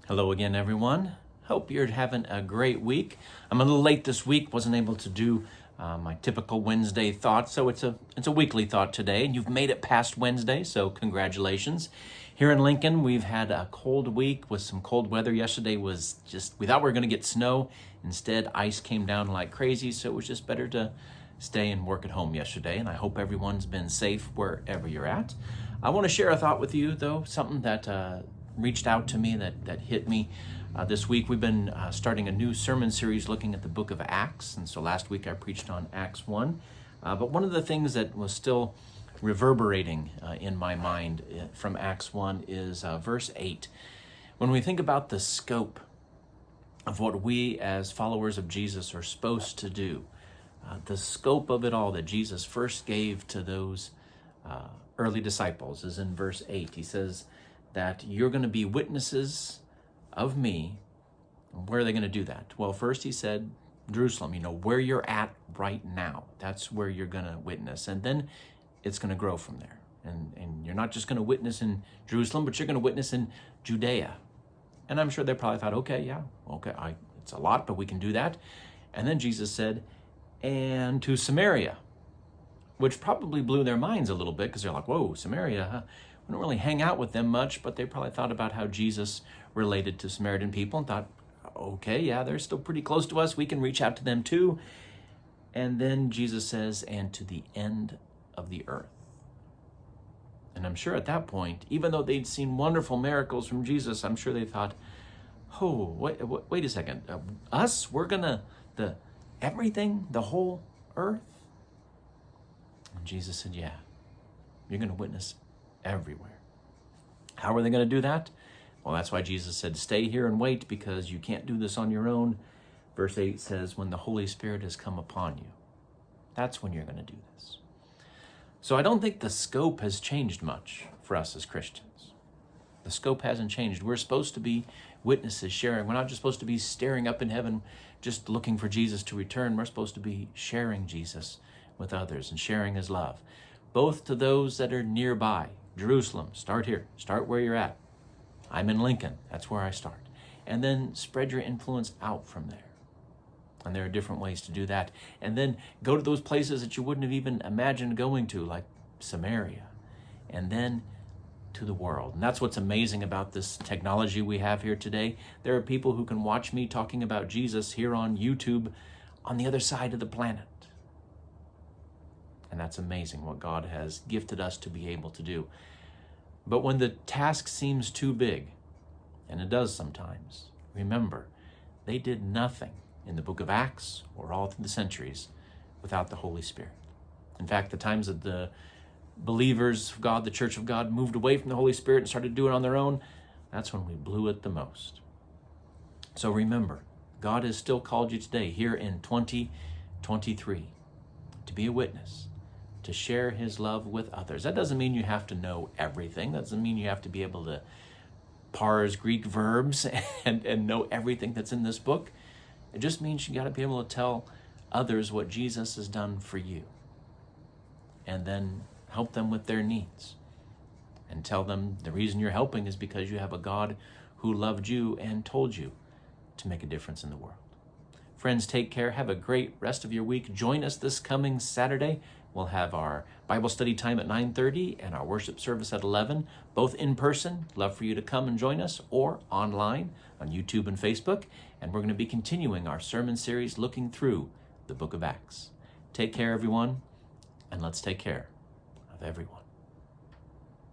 Hello again, everyone. Hope you're having a great week. I'm a little late this week. Wasn't able to do my typical Wednesday thought, so it's a weekly thought today, and you've made it past Wednesday, so congratulations. Here in Lincoln, we've had a cold week with some cold weather. Yesterday was just, we thought we were going to get snow. Instead, ice came down like crazy, so it was just better to stay and work at home yesterday, and I hope everyone's been safe wherever you're at. I want to share a thought with you, though, something that reached out to me, that hit me. This week we've been starting a new sermon series looking at the book of Acts, and so last week I preached on Acts 1. But one of the things that was still reverberating in my mind from Acts 1 is verse 8. When we think about the scope of what we as followers of Jesus are supposed to do, the scope of it all that Jesus first gave to those early disciples is in verse 8. He says that you're going to be witnesses of me. Where are they going to do that? Well, first he said, Jerusalem, where you're at right now. That's where you're going to witness. And then it's going to grow from there. And you're not just going to witness in Jerusalem, but you're going to witness in Judea. And I'm sure they probably thought, okay, it's a lot, but we can do that. And then Jesus said, and to Samaria, which probably blew their minds a little bit because they're like, whoa, Samaria, huh? We don't really hang out with them much, but they probably thought about how Jesus related to Samaritan people and thought, okay, yeah, they're still pretty close to us. We can reach out to them too. And then Jesus says, and to the end of the earth. And I'm sure at that point, even though they'd seen wonderful miracles from Jesus, I'm sure they thought, oh, wait a second. Us? We're gonna, everything, the whole earth? And Jesus said, yeah, you're gonna witness everywhere. How are they going to do that? Well, that's why Jesus said, stay here and wait, because you can't do this on your own. Verse 8 says, when the Holy Spirit has come upon you, that's when you're going to do this. So I don't think the scope has changed much for us as Christians. The scope hasn't changed. We're supposed to be witnesses, sharing. We're not just supposed to be staring up in heaven, just looking for Jesus to return. We're supposed to be sharing Jesus with others and sharing his love, both to those that are nearby. Jerusalem, start here. Start where you're at. I'm in Lincoln. That's where I start. And then spread your influence out from there. And there are different ways to do that. And then go to those places that you wouldn't have even imagined going to, like Samaria. And then to the world. And that's what's amazing about this technology we have here today. There are people who can watch me talking about Jesus here on YouTube on the other side of the planet. And that's amazing what God has gifted us to be able to do. But when the task seems too big, and it does sometimes, remember, they did nothing in the book of Acts or all through the centuries without the Holy Spirit. In fact, the times that the believers of God, the Church of God, moved away from the Holy Spirit and started doing it on their own, that's when we blew it the most. So remember, God has still called you today, here in 2023, to be a witness, to share his love with others. That doesn't mean you have to know everything. That doesn't mean you have to be able to parse Greek verbs and know everything that's in this book. It just means you got to be able to tell others what Jesus has done for you, and then help them with their needs, and tell them the reason you're helping is because you have a God who loved you and told you to make a difference in the world. Friends, take care. Have a great rest of your week. Join us this coming Saturday. We'll have our Bible study time at 9:30 and our worship service at 11, both in person. Love for you to come and join us, or online on YouTube and Facebook. And we're going to be continuing our sermon series looking through the book of Acts. Take care, everyone, and let's take care of everyone.